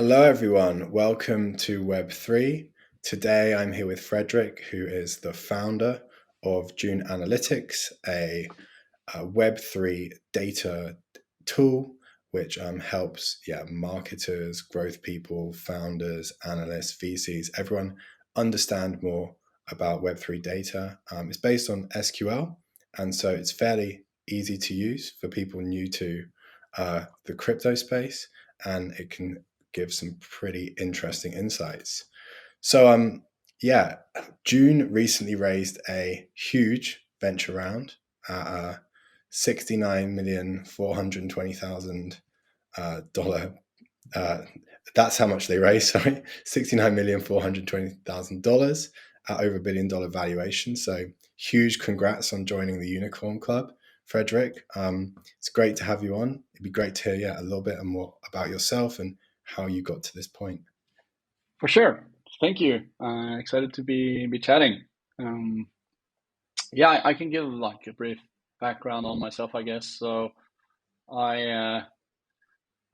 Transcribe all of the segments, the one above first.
Hello, everyone. Welcome to Web3. Today, I'm here with Frederick, who is the founder of Dune Analytics, a Web3 data tool which helps marketers, growth people, founders, analysts, VCs, everyone understand more about Web3 data. It's based on SQL, and so it's fairly easy to use for people new to the crypto space, and it can give some pretty interesting insights. So, Dune recently raised a huge venture round at $69,420,000. That's how much they raised. Sorry, $69,420,000 at over $1 billion valuation. So huge congrats on joining the Unicorn Club, Frederick. It's great to have you on. It'd be great to hear a little bit more about yourself and how you got to this point. For sure. Thank you. Excited to be chatting. I can give like a brief background on myself, I guess. So I'm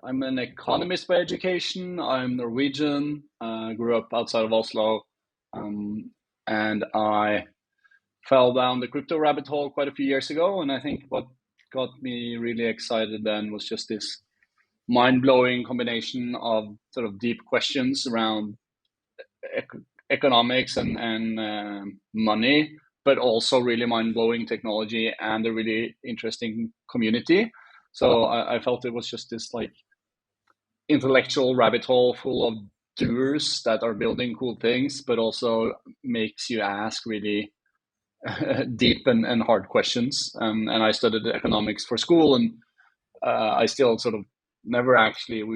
an economist by education. I'm Norwegian. Grew up outside of Oslo, and I fell down the crypto rabbit hole quite a few years ago. And I think what got me really excited then was just this mind-blowing combination of sort of deep questions around economics and money, but also really mind-blowing technology and a really interesting community. So I felt it was just this like intellectual rabbit hole full of doers that are building cool things, but also makes you ask really deep and hard questions. And I studied economics for school, and I still sort of we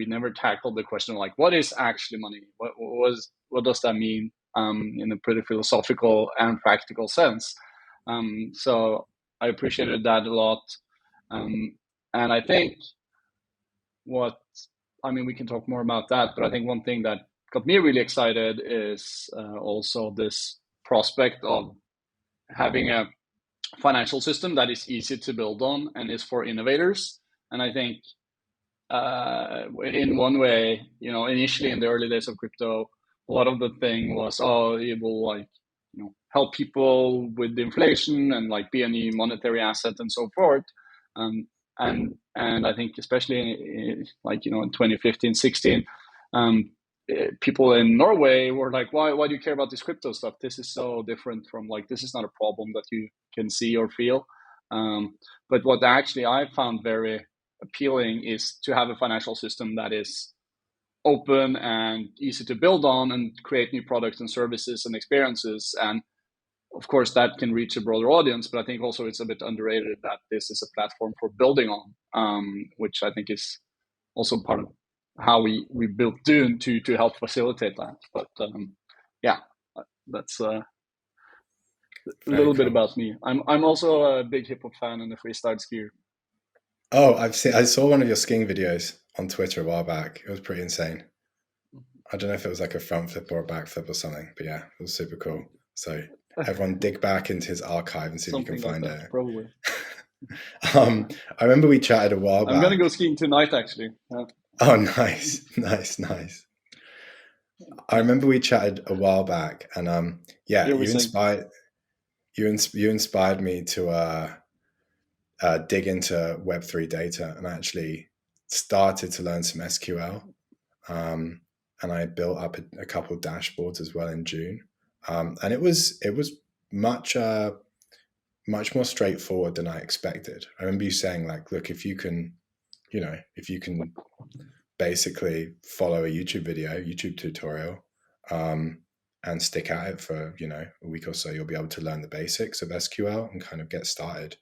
never tackled the question like, what is actually money? What does that mean in a pretty philosophical and practical sense? So I appreciated that a lot. And I think we can talk more about that, but I think one thing that got me really excited is also this prospect of having a financial system that is easy to build on and is for innovators. And I think in one way, initially in the early days of crypto, a lot of the thing was, it will help people with inflation and like be any monetary asset and so forth. And I think especially in 2015, 16, people in Norway were like, why do you care about this crypto stuff? This is so different from this is not a problem that you can see or feel. But what actually I found very appealing is to have a financial system that is open and easy to build on and create new products and services and experiences. And of course, that can reach a broader audience, but I think also it's a bit underrated that this is a platform for building on, which I think is also part of how we built Dune to help facilitate that. But that's a little bit about me. I'm also a big hip hop fan and a freestyle skier. Oh, I saw one of your skiing videos on Twitter a while back. It was pretty insane. I don't know if it was like a front flip or a back flip or something, but yeah, it was super cool. So everyone dig back into his archive and see if you can find it. Probably. I remember we chatted a while back. I'm gonna go skiing tonight, actually. Oh, nice. I remember we chatted a while back, and you inspired me to dig into Web3 data, and I actually started to learn some SQL, and I built up a couple of dashboards as well in Dune, and it was much more straightforward than I expected. I remember you saying like, look, if you can basically follow a YouTube tutorial, and stick at it for a week or so, you'll be able to learn the basics of SQL and kind of get started.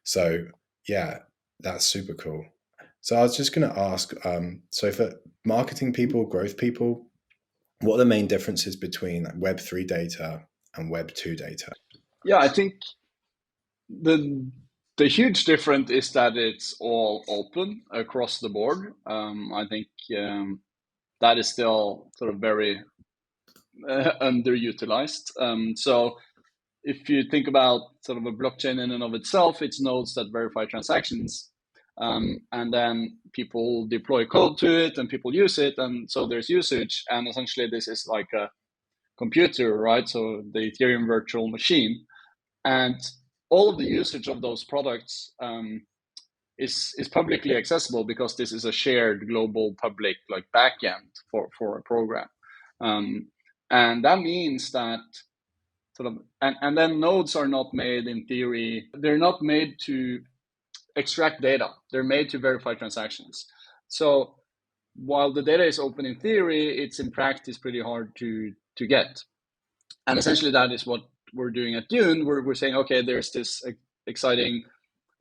So yeah, that's super cool. So I was just going to ask, so for marketing people, growth people, what are the main differences between like Web3 data and Web2 data? Yeah, I think the huge difference is that it's all open across the board. I think that is still sort of very underutilized. So if you think about sort of a blockchain in and of itself, it's nodes that verify transactions. and then people deploy code to it and people use it, and so there's usage, and essentially this is like a computer, right? So the Ethereum virtual machine, and all of the usage of those products is publicly accessible because this is a shared global public like backend for a program, and that means that sort of and then nodes are not made in theory. They're not made to extract data. They're made to verify transactions. So while the data is open in theory, it's in practice pretty hard to get. And essentially that is what we're doing at Dune. We're saying, okay, there's this exciting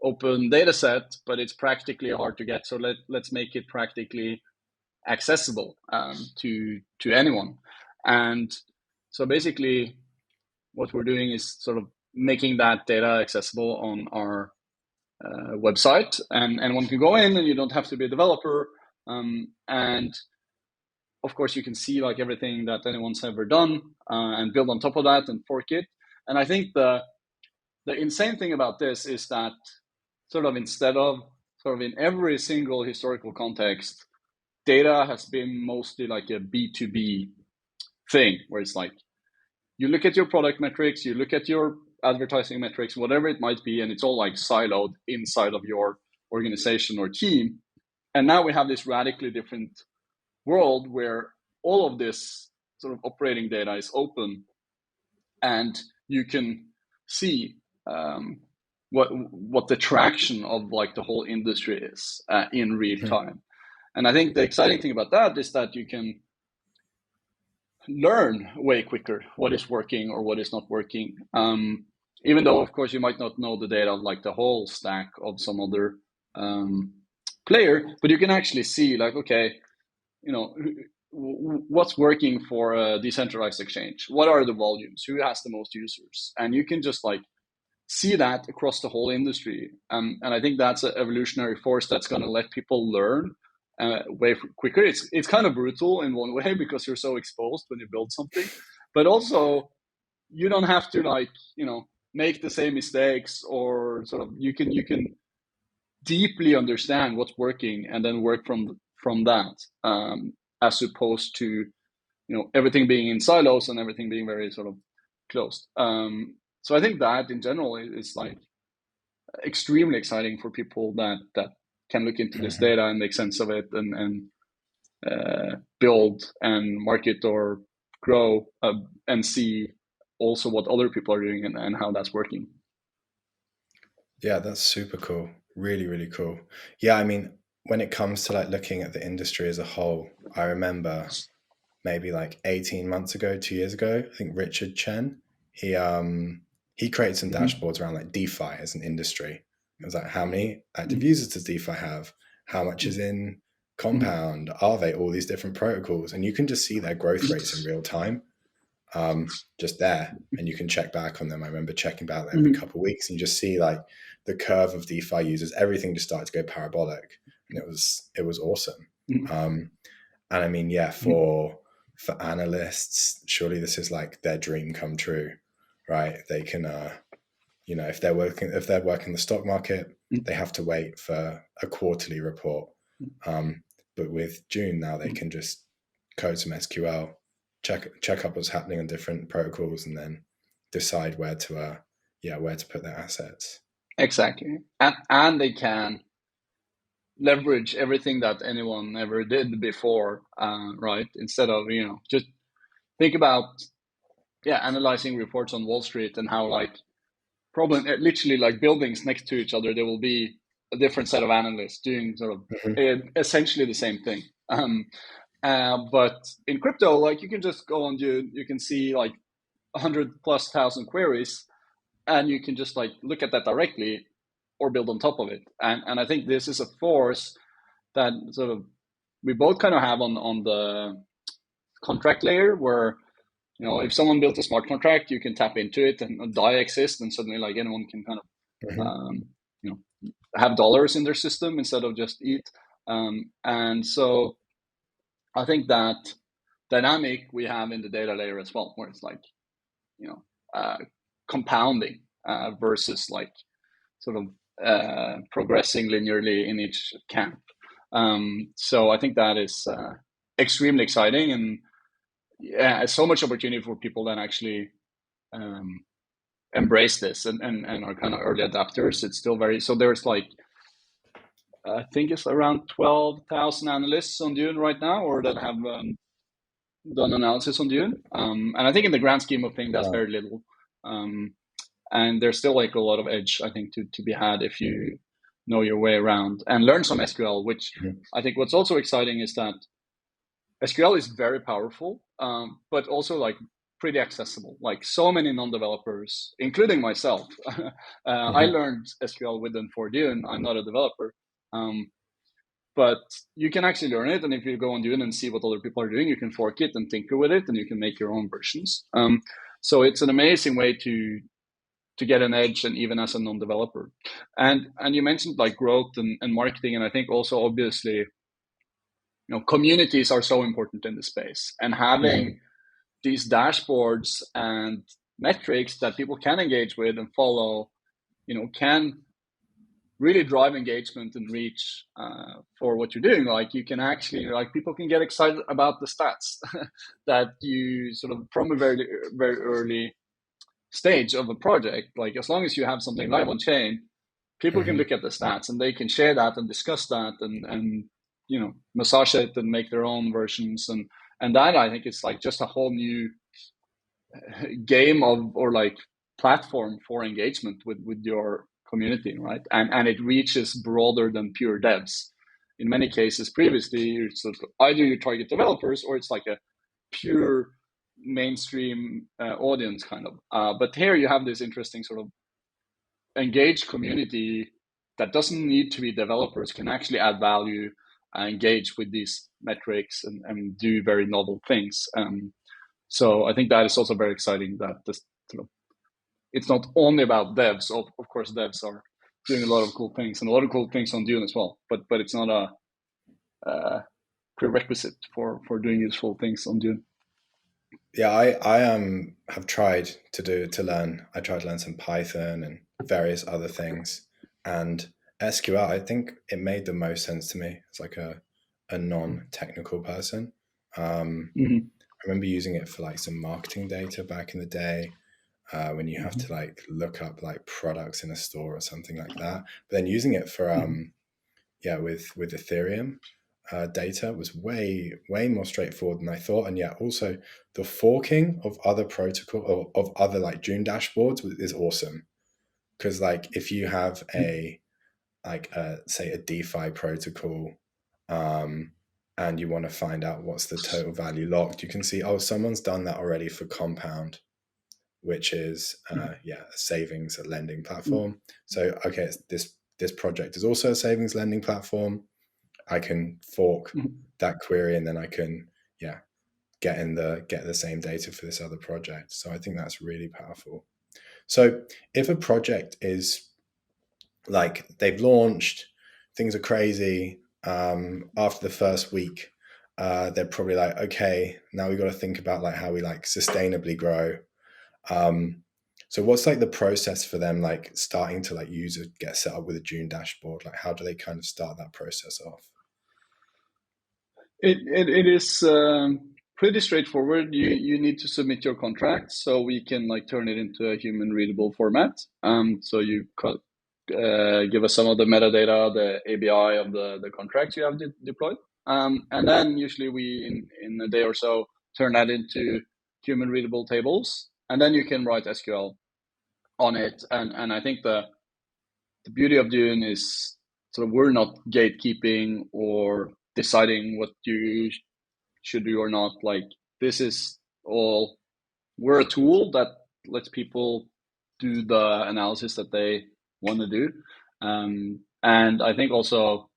open data set, but it's practically hard to get. So let's make it practically accessible to anyone. And so basically what we're doing is sort of making that data accessible on our website, and anyone can go in and you don't have to be a developer. And of course you can see like everything that anyone's ever done and build on top of that and fork it. And I think the insane thing about this is that sort of instead of sort of in every single historical context, data has been mostly like a B2B thing, where it's like you look at your product metrics, you look at your advertising metrics, whatever it might be, and it's all like siloed inside of your organization or team. And now we have this radically different world where all of this sort of operating data is open, and you can see what the traction of like the whole industry is in real time. And I think the exciting thing about that is that you can learn way quicker what is working or what is not working. Even though, of course, you might not know the data of like the whole stack of some other player, but you can actually see like, okay, you know, what's working for a decentralized exchange? What are the volumes? Who has the most users? And you can just like see that across the whole industry. And I think that's an evolutionary force that's going to let people learn way quicker. It's kind of brutal in one way because you're so exposed when you build something, but also you don't have to like, you know, make the same mistakes, or sort of you can deeply understand what's working and then work from that, as opposed to, you know, everything being in silos and everything being very sort of closed. So I think that in general is like extremely exciting for people that can look into this data and make sense of it and build and market or grow and see also what other people are doing and how that's working. Yeah, that's super cool. Really, really cool. Yeah, I mean, when it comes to like looking at the industry as a whole, I remember maybe like 18 months ago, 2 years ago, I think Richard Chen, he created some dashboards around like DeFi as an industry. It was like, how many active users does DeFi have? How much is in Compound? Are they all these different protocols? And you can just see their growth rates in real time, just there, and you can check back on them. I remember checking back every couple of weeks, and you just see like the curve of DeFi users, everything just started to go parabolic, and it was awesome. And I mean, yeah, for analysts, surely this is like their dream come true, right? They can, you know, if they're working the stock market, they have to wait for a quarterly report. But with Dune now, they can just code some SQL, check up what's happening on different protocols, and then decide where to put their assets. Exactly, and they can leverage everything that anyone ever did before, right? Instead of, you know, just think about analyzing reports on Wall Street and how like literally like buildings next to each other, there will be a different set of analysts doing sort of essentially the same thing. But in crypto, like you can just go on you can see like 100,000+ queries, and you can just like look at that directly or build on top of it. And I think this is a force that sort of we both kind of have on the contract layer, where, you know, if someone built a smart contract, you can tap into it and DAI exists, and suddenly like anyone can kind of you know, have dollars in their system instead of just ETH. And so I think that dynamic we have in the data layer as well, where it's like, you know, compounding versus like sort of progressing linearly in each camp. So I think that is extremely exciting, and so much opportunity for people that actually embrace this and are kind of early adapters. It's still very, so there's like, I think it's around 12,000 analysts on Dune right now, or that have done analysis on Dune. And I think in the grand scheme of things, that's very little. And there's still like a lot of edge, I think, to be had if you know your way around and learn some SQL, which I think what's also exciting is that SQL is very powerful, but also like pretty accessible. Like so many non-developers, including myself, I learned SQL within for Dune. I'm not a developer, but you can actually learn it. And if you go on Dune and see what other people are doing, you can fork it and tinker with it, and you can make your own versions. So it's an amazing way to get an edge, and even as a non-developer. And you mentioned like growth and marketing, and I think also obviously, communities are so important in the space, and having these dashboards and metrics that people can engage with and follow, can really drive engagement and reach for what you're doing. Like you can actually, like people can get excited about the stats that you sort of from a very, very early stage of a project. Like as long as you have something live on chain, people can look at the stats and they can share that and discuss that and massage it and make their own versions, and that I think is like just a whole new game or like platform for engagement with your community, right? And it reaches broader than pure devs. In many cases previously, it's sort of either you target developers or it's like a pure mainstream audience kind of, but here you have this interesting sort of engaged community that doesn't need to be developers, can actually add value, engage with these metrics, and do very novel things. So I think that is also very exciting that this, it's not only about devs. Of course, devs are doing a lot of cool things and a lot of cool things on Dune as well, but it's not a prerequisite for doing useful things on Dune. Yeah, I have tried to learn. I tried to learn some Python and various other things, and SQL. I think it made the most sense to me. It's like a non-technical person. I remember using it for like some marketing data back in the day, when you have to like look up like products in a store or something like that. But then using it for with Ethereum data was way more straightforward than I thought. And also the forking of other protocol or of other like Dune dashboards is awesome, because like if you have say a DeFi protocol, and you want to find out what's the total value locked, you can see, someone's done that already for Compound, which is a savings lending platform. So okay, this project is also a savings lending platform. I can fork that query, and then I can get the same data for this other project. So I think that's really powerful. So if a project is like they've launched, things are crazy, after the first week, they're probably like, okay, now we've got to think about like how we like sustainably grow. So what's like the process for them, like starting to like get set up with a Dune dashboard? Like how do they kind of start that process off? It is pretty straightforward. You need to submit your contract so we can like turn it into a human readable format. So you give us some of the metadata, the ABI of the contracts you have deployed, and then usually we in a day or so turn that into human readable tables, and then you can write SQL on it. And I think the beauty of Dune is sort of we're not gatekeeping or deciding what you should do or not. Like this is all, we're a tool that lets people do the analysis that they want to do. And I think also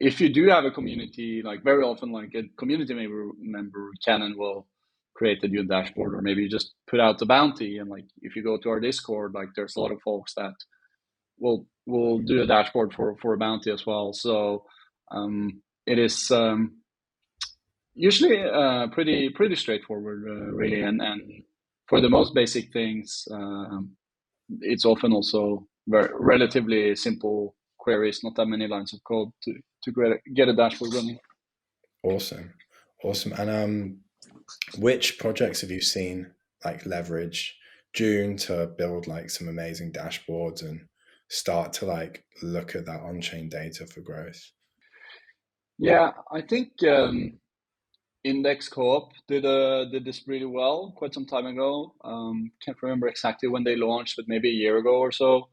if you do have a community, like very often like a community member can and will create a new dashboard, or maybe you just put out the bounty. And like if you go to our Discord, like there's a lot of folks that will do a dashboard for a bounty as well. So it is usually pretty straightforward, really. And for the most basic things, it's often also relatively simple queries, not that many lines of code to get a dashboard running. Awesome. And which projects have you seen like leverage Dune to build like some amazing dashboards and start to like look at that on-chain data for growth? Yeah, I think Index Co-op did this really well quite some time ago. Can't remember exactly when they launched, but maybe a year ago or so.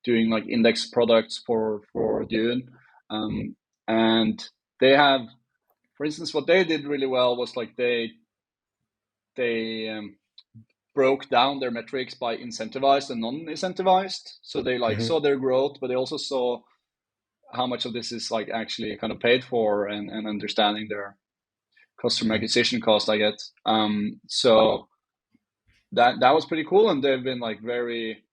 Doing like index products for Dune, and they have, for instance, what they did really well was like they broke down their metrics by incentivized and non-incentivized. So they like saw their growth, but they also saw how much of this is like actually kind of paid for, and understanding their customer acquisition cost, I guess. So that was pretty cool, and they've been like very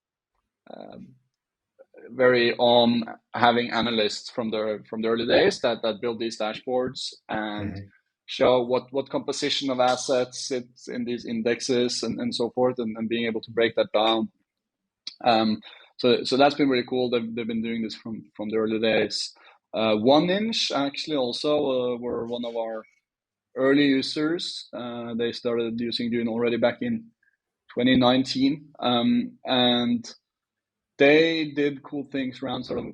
on having analysts from the early days that build these dashboards and show what composition of assets sits in these indexes and so forth, and being able to break that down. So that's been really cool. They've been doing this from the early days. 1inch actually also were one of our early users. They started using Dune already back in 2019, and they did cool things around sort of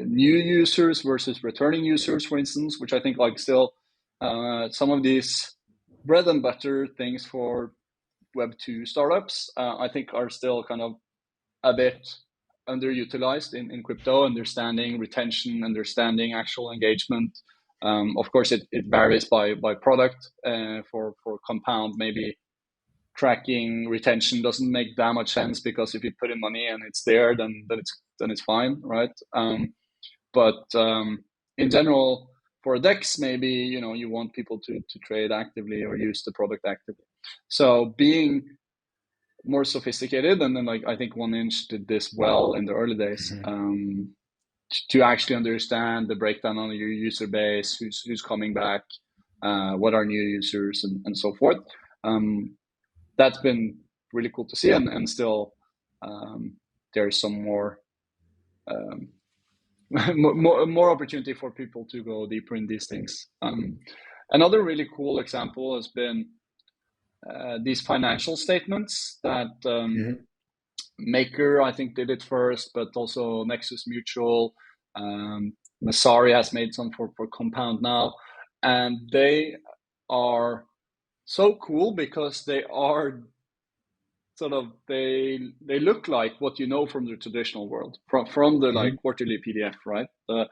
new users versus returning users, for instance, which I think like still some of these bread and butter things for Web2 startups, I think are still kind of a bit underutilized in crypto. Understanding retention, understanding actual engagement. Of course, it varies by product. For Compound, maybe tracking retention doesn't make that much sense, because if you put in money and it's there, then it's fine, right? But in general, for a DEX, maybe you want people to trade actively or use the product actively. So being more sophisticated, and then like I think 1inch did this well in the early days, to actually understand the breakdown on your user base, who's coming back, what are new users, and so forth. That's been really cool to see, and still there's some more more opportunity for people to go deeper in these things. Another really cool example has been these financial statements that Maker, I think, did it first, but also Nexus Mutual, Masari has made some for Compound now, and they are so cool because they are sort of they look like what you know from the traditional world, from the like quarterly PDF, right? But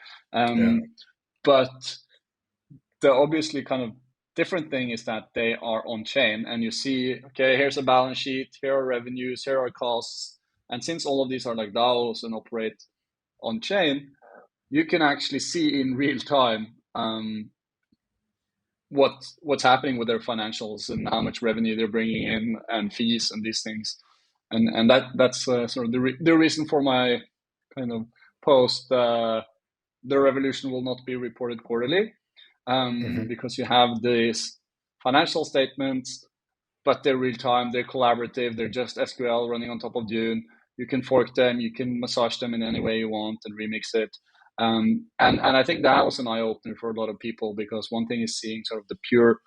the obviously kind of different thing is that they are on chain, and you see, okay, here's a balance sheet, here are revenues, here are costs, and since all of these are like DAOs and operate on chain, you can actually see in real time what's happening with their financials and how much revenue they're bringing in and fees and these things, and that's sort of the reason for my kind of post. The revolution will not be reported quarterly, because you have these financial statements, but they're real time, they're collaborative, they're just SQL running on top of Dune. You can fork them, you can massage them in any way you want and remix it. And I think that was an eye opener for a lot of people, because one thing is seeing sort of the pure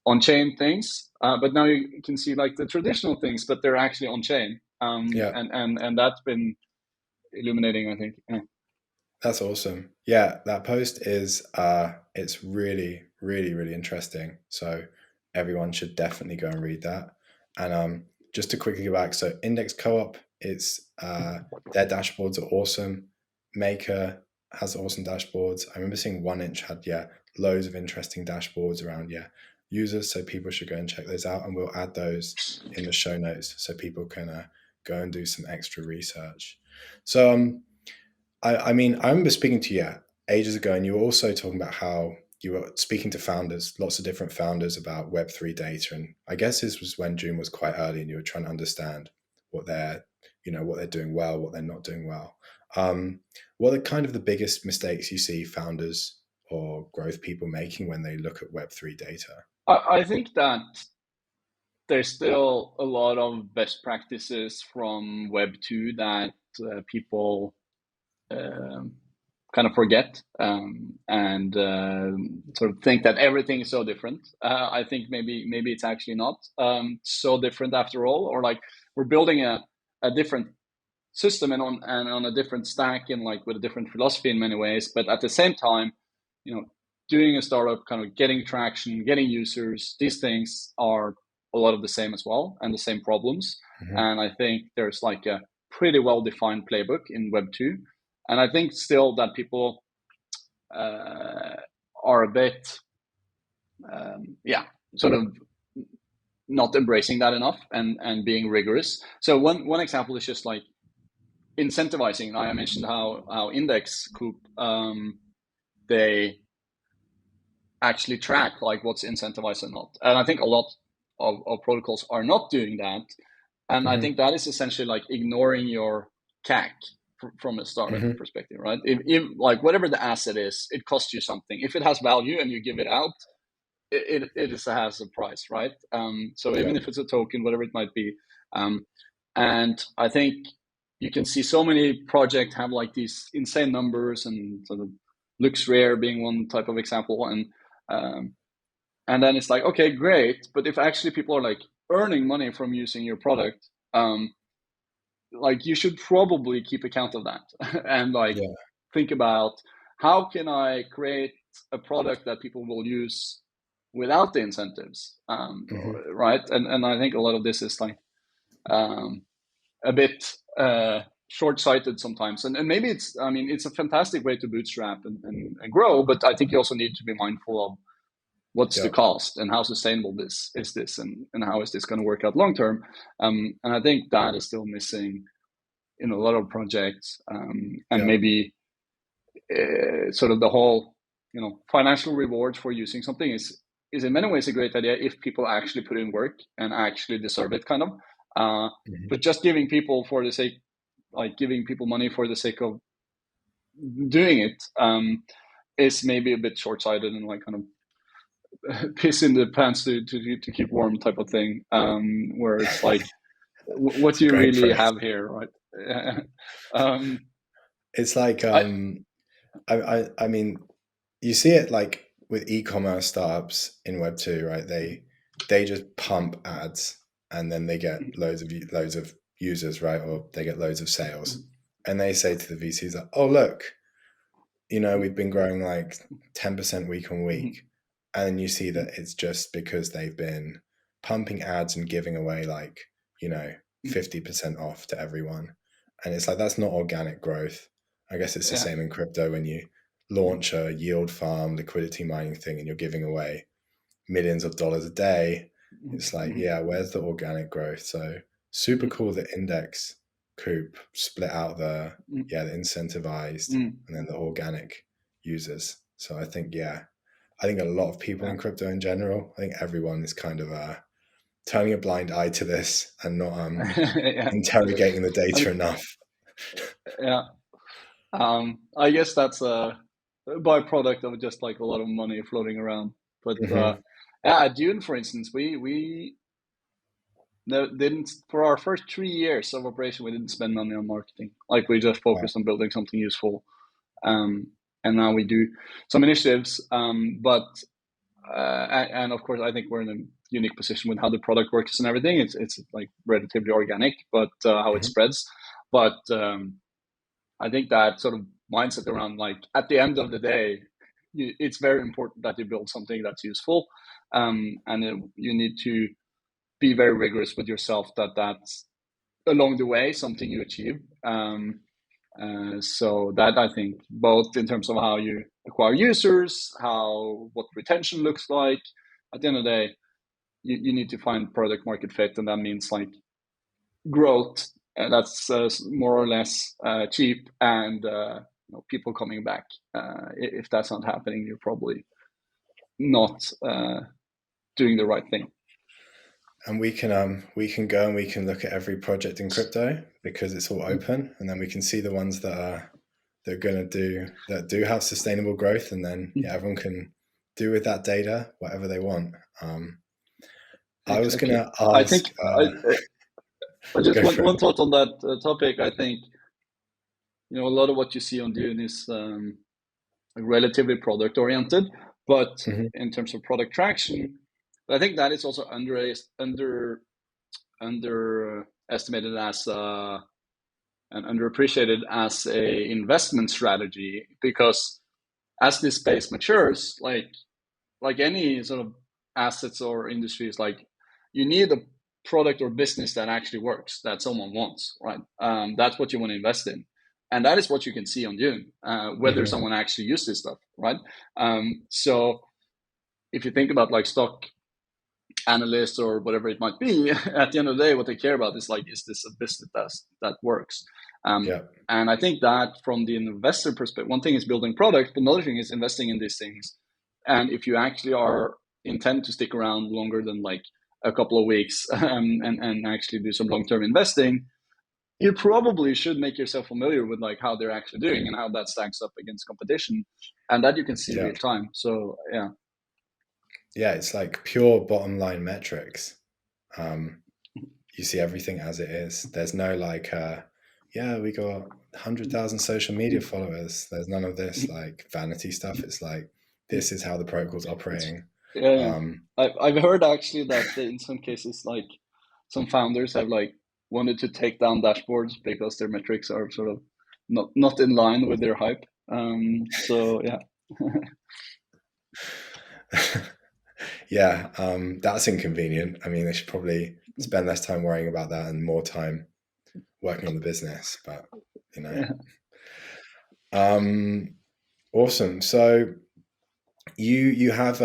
on-chain things, but now you can see like the traditional things, but they're actually on-chain. And that's been illuminating, I think. Yeah. That's awesome. Yeah, that post is it's really, really, really interesting. So everyone should definitely go and read that. And just to quickly go back, so Index Co-op, it's their dashboards are awesome. Maker has awesome dashboards. I remember seeing 1inch had loads of interesting dashboards around users. So people should go and check those out, and we'll add those in the show notes so people can go and do some extra research. So I mean, I remember speaking to you ages ago, and you were also talking about how you were speaking to founders, lots of different founders, about Web3 data. And I guess this was when Dune was quite early, and you were trying to understand what they're doing well, what they're not doing well. What are kind of the biggest mistakes you see founders or growth people making when they look at Web3 data? I think that there's still a lot of best practices from Web 2 that people kind of forget, and sort of think that everything is so different. I think maybe it's actually not so different after all, or like we're building a different system and on a different stack and like with a different philosophy in many ways. But at the same time, doing a startup, kind of getting traction, getting users, these things are a lot of the same as well, and the same problems. Mm-hmm. And I think there's like a pretty well-defined playbook in Web 2. And I think still that people are a bit, sort of not embracing that enough and being rigorous. So one example is just like incentivizing. I mentioned how Index Coop, they actually track like what's incentivized or not. And I think a lot of protocols are not doing that. And I think that is essentially like ignoring your CAC from a startup perspective, right? If like whatever the asset is, it costs you something. If it has value and you give it out, it has a price, right? So even if it's a token, whatever it might be. And I think you can see so many projects have like these insane numbers, and sort of looks rare being one type of example. And then it's like, okay, great. But if actually people are like earning money from using your product, like you should probably keep account of that and like think about how can I create a product that people will use without the incentives, right? And I think a lot of this is like a bit short-sighted sometimes, and maybe it's a fantastic way to bootstrap and grow, but I think you also need to be mindful of what's the cost and how sustainable this is, and how is this going to work out long term. And I think that is still missing in a lot of projects, and maybe sort of the whole financial reward for using something is in many ways a great idea if people actually put in work and actually deserve it, kind of. But just giving people for the sake, like giving people money for the sake of doing it, is maybe a bit short-sighted and like kind of piss in the pants to keep warm type of thing, where it's like, what do you really have here, right? It's like I mean, you see it like with e-commerce startups in Web 2, right? They just pump ads and then they get loads of users, right? Or they get loads of sales, and they say to the VCs like, oh look, we've been growing like 10% week on week. And then you see that it's just because they've been pumping ads and giving away like 50% off to everyone. And it's like, that's not organic growth. I guess it's the same in crypto when you launch a yield farm liquidity mining thing and you're giving away millions of dollars a day. It's like, where's the organic growth? So super cool that Index Coop split out the incentivized and then the organic users. So I think a lot of people in crypto in general, I think everyone is kind of turning a blind eye to this and not interrogating the data enough. I guess that's a byproduct of just like a lot of money floating around. But at Dune, for instance, we didn't, for our first 3 years of operation, we didn't spend money on marketing. Like we just focused on building something useful. And now we do some initiatives, but and of course I think we're in a unique position with how the product works and everything. It's like relatively organic, but how it spreads. But I think that sort of mindset around like at the end of the day, it's very important that you build something that's useful, and you need to be very rigorous with yourself that that's along the way something you achieve. So that I think both in terms of how you acquire users, what retention looks like, at the end of the day, you need to find product market fit, and that means like growth that's more or less cheap, and people coming back. If that's not happening, you're probably not doing the right thing. And we can go and we can look at every project in crypto because it's all open, and then we can see the ones that do have sustainable growth, and then everyone can do with that data whatever they want. I was going Exactly. to I think ask, I just go for one it. thought on that topic. I think a lot of what you see on Dune is relatively product oriented, but Hmm. in terms of product traction, I think that is also underestimated as and underappreciated as a investment strategy, because as this space matures, like any sort of assets or industries, like you need a product or business that actually works, that someone wants, right? That's what you want to invest in, and that is what you can see on Dune, whether Hmm. someone actually uses this stuff, right? So if you think about like stock analysts or whatever it might be, at the end of the day, what they care about is like, is this a business that works? Yeah. And I think that from the investor perspective, one thing is building product, but another thing is investing in these things. And if you actually are intend to stick around longer than like a couple of weeks, and actually do some long-term investing, you probably should make yourself familiar with like how they're actually doing and how that stacks up against competition, and that you can see Yeah. real time. So yeah. Yeah. It's like pure bottom line metrics. Um, you see everything as it is. There's no like, yeah, we got 100,000 social media followers. There's none of this like vanity stuff. It's like, this is how the protocol's It's operating. yeah, yeah. Um, I've heard actually that in some cases, like some founders have like wanted to take down dashboards because their metrics are sort of not in line with their hype. So yeah. yeah, that's inconvenient. I mean, they should probably spend less time worrying about that and more time working on the business. But you know, Yeah. um, awesome. So you have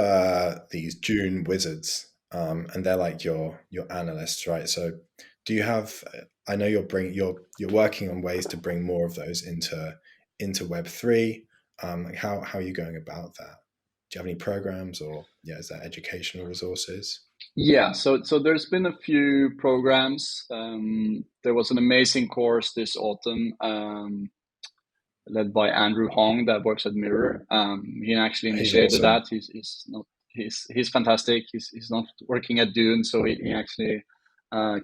these June wizards, and they're like your analysts, right? So do you have? I know you're working on ways to bring more of those into Web3. Like how are you going about that? Do you have any programs, or yeah, is that educational resources? Yeah, so there's been a few programs. There was an amazing course this autumn, led by Andrew Hong, that works at Mirror. He actually He's initiated awesome. that. He's not he's fantastic. He's not working at Dune, so he actually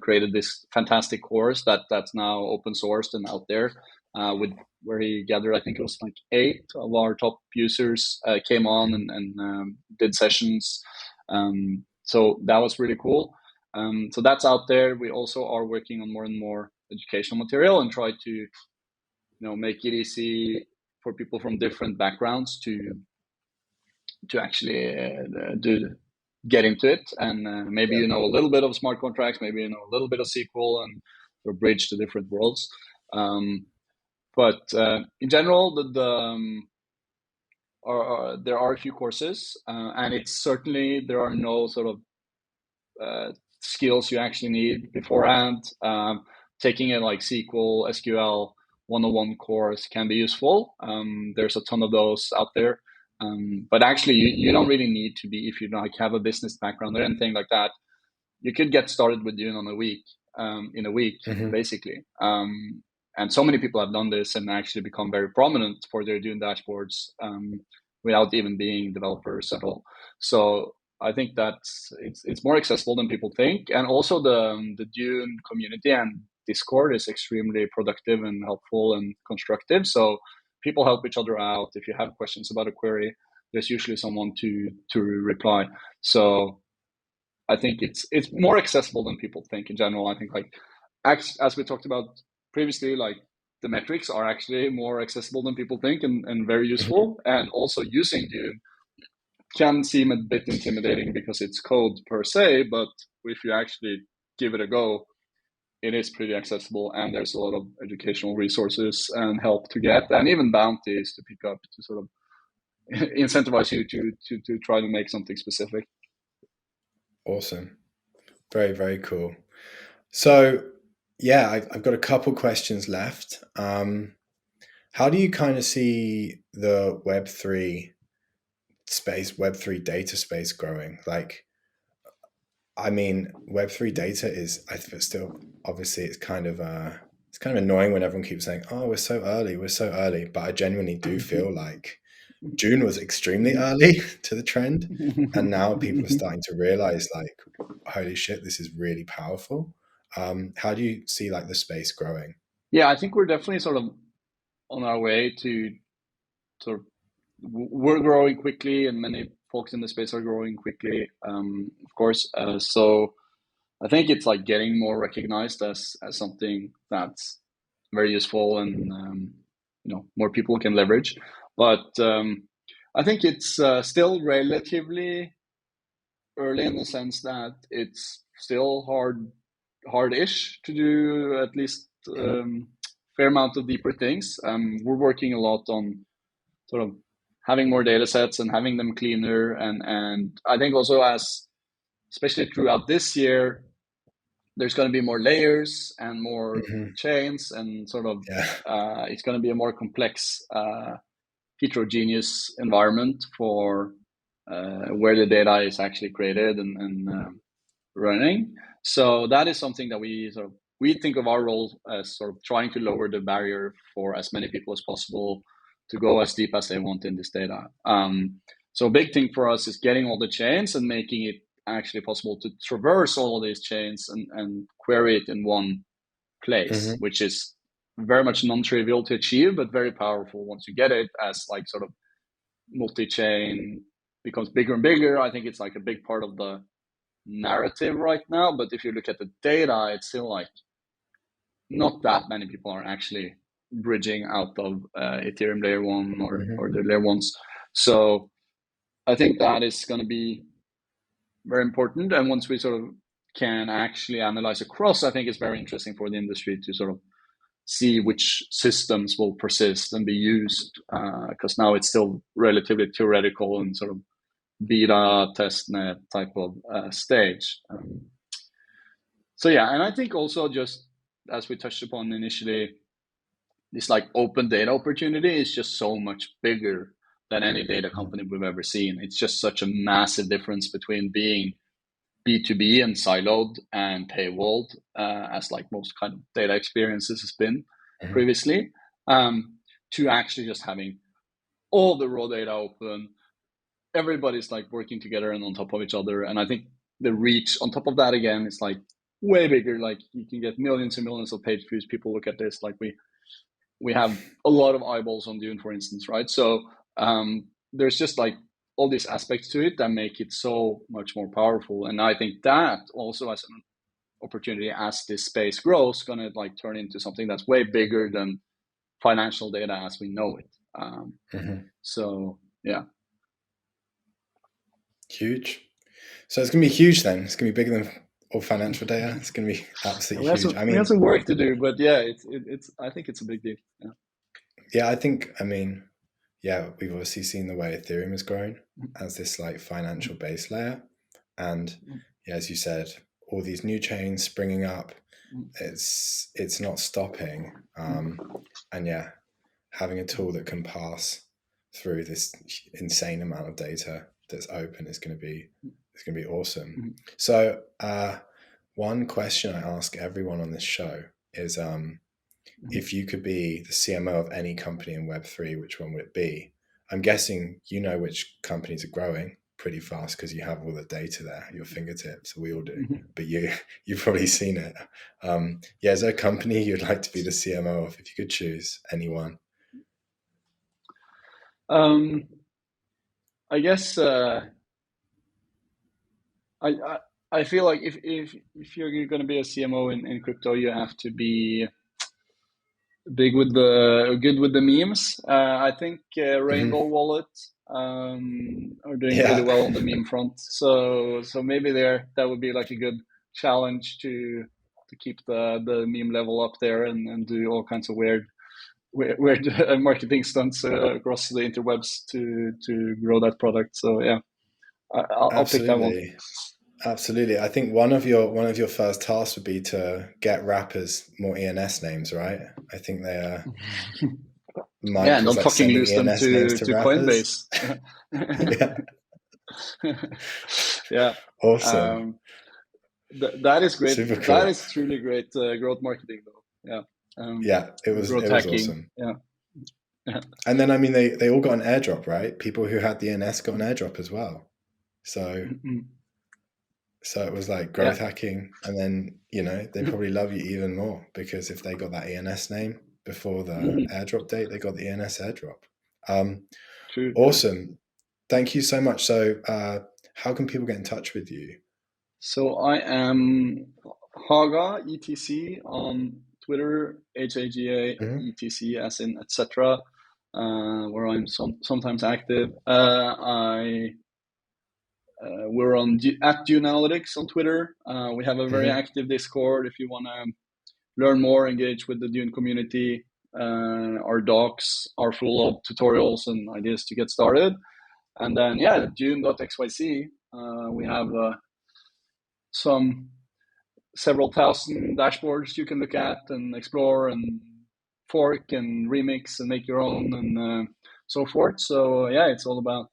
created this fantastic course that's now open sourced and out there. With where he gathered, I think it was like 8 of our top users came on Mhm. and did sessions. So that was really cool. So that's out there. We also are working on more and more educational material and try to make it easy for people from different backgrounds to actually do get into it, and maybe Yeah. a little bit of smart contracts, maybe a little bit of SQL, and sort of bridge to different worlds. But in general, there are a few courses, and it's certainly there are no sort of skills you actually need beforehand. Taking a like SQL, SQL 101 course can be useful. There's a ton of those out there. But actually, you don't really need to be, if you like have a business background or anything like that. You could get started with doing in a week, Hmm. basically. And so many people have done this and actually become very prominent for their Dune dashboards, without even being developers at all. So I think that it's more accessible than people think, and also the Dune community and Discord is extremely productive and helpful and constructive. So people help each other out. If you have questions about a query, there's usually someone to reply. So I think it's more accessible than people think in general. I think like as we talked about previously, like the metrics are actually more accessible than people think, and very Hmm. useful. And also using Dune can seem a bit intimidating because it's code per se, but if you actually give it a go, it is pretty accessible, and there's a lot of educational resources and help to get, and even bounties to pick up to sort of incentivize you to try to make something specific. Awesome. Very, very cool. So yeah, I've got a couple questions left. How do you kind of see the Web3 space, Web3 data space growing? Like, I mean, Web3 data is, I think, still obviously it's kind of annoying when everyone keeps saying, "Oh, we're so early, we're so early." But I genuinely do feel like June was extremely early to the trend, and now people are starting to realize, like, holy shit, this is really powerful. How do you see like the space growing? Yeah, I think we're definitely sort of on our way to sort of we're growing quickly, and many folks in the space are growing quickly, of course. So I think it's like getting more recognized as something that's very useful, and more people can leverage. But I think it's still relatively early in the sense that it's still hard-ish to do at least fair amount of deeper things. We're working a lot on sort of having more data sets and having them cleaner, and I think also especially throughout this year, there's going to be more layers and more Mm-hmm. chains, and sort of Yeah. it's going to be a more complex heterogeneous environment for where the data is actually created and running. So that is something that we think of our role as sort of trying to lower the barrier for as many people as possible to go as deep as they want in this data. So a big thing for us is getting all the chains and making it actually possible to traverse all of these chains and query it in one place, Mm-hmm. which is very much non-trivial to achieve, but very powerful once you get it, as like sort of multi-chain becomes bigger and bigger. I think it's like a big part of the narrative right now. But if you look at the data, it's still like not that many people are actually bridging out of Ethereum layer one or the layer ones. So I think that is going to be very important. And once we sort of can actually analyze across, I think it's very interesting for the industry to sort of see which systems will persist and be used, because now it's still relatively theoretical and sort of beta testnet type of stage. So yeah, and I think also, just as we touched upon initially, this like open data opportunity is just so much bigger than any data company we've ever seen. It's just such a massive difference between being B2B and siloed and paywalled, as like most kind of data experiences has been Mm-hmm. previously, to actually just having all the raw data open. Everybody's like working together and on top of each other. And I think the reach on top of that again is like way bigger. Like you can get millions and millions of page views. People look at this, like we have a lot of eyeballs on Dune, for instance, right? So there's just like all these aspects to it that make it so much more powerful. And I think that also as an opportunity, as this space grows, going to like turn into something that's way bigger than financial data as we know it. Mm-hmm. So yeah. Huge. So it's going to be huge then. It's going to be bigger than all financial data. It's going to be absolutely huge. I We have mean, some work to do, but yeah, it's I think it's a big deal. Yeah. yeah, yeah, we've obviously seen the way Ethereum has grown as this like financial base layer. And yeah, as you said, all these new chains springing up, it's not stopping. And yeah, having a tool that can pass through this insane amount of data that's open is going to be awesome. So one question I ask everyone on this show is, if you could be the CMO of any company in Web3, which one would it be? I'm guessing you know which companies are growing pretty fast because you have all the data there at your fingertips. We all do, but you've probably seen it. Yeah, is there a company you'd like to be the CMO of if you could choose anyone? I guess I, I I feel like if you're going to be a CMO in crypto, you have to be good with the memes. I think Mm-hmm. Rainbow Wallet are doing pretty Yeah, well on the meme front. So maybe that would be like a good challenge to keep the meme level up there, and do all kinds of weird marketing stunts across the interwebs to grow that product. So yeah, I'll pick that one. absolutely. Absolutely. I think one of your first tasks would be to get rappers more ENS names, right? I think Yeah, and Mike is don't like fucking sending lose them ENS names to to rappers. Coinbase. Yeah. Yeah. Awesome. Um, that is great. Super That cool. is truly great growth marketing, though. Yeah. Yeah, Growth it was hacking. awesome. Yeah. And then, I mean, they all got an airdrop, right? People who had the ENS got an airdrop as well. So it was like growth hacking. And then, they probably love you even more because if they got that ENS name before the airdrop date, they got the ENS airdrop. True. Awesome. Thank you so much. So how can people get in touch with you? So I am Haga, ETC, on Twitter, HAGA, ETC, as in etc., where I'm sometimes active. We're at Dune Analytics on Twitter. We have a very active Discord if you want to learn more, engage with the Dune community. Our docs are full of tutorials and ideas to get started. And then, Dune.xyz, we have several thousand dashboards you can look at and explore and fork and remix and make your own and so forth. So it's all about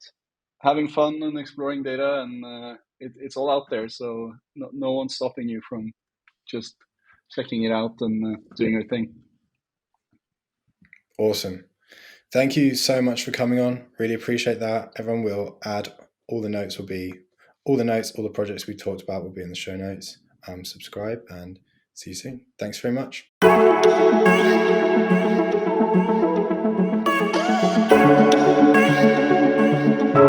having fun and exploring data, and it's all out there. So no one's stopping you from just checking it out and doing your thing. Awesome. Thank you so much for coming on. Really appreciate that. Everyone will add all the notes, all the projects we talked about will be in the show notes. Subscribe and see you soon. Thanks very much.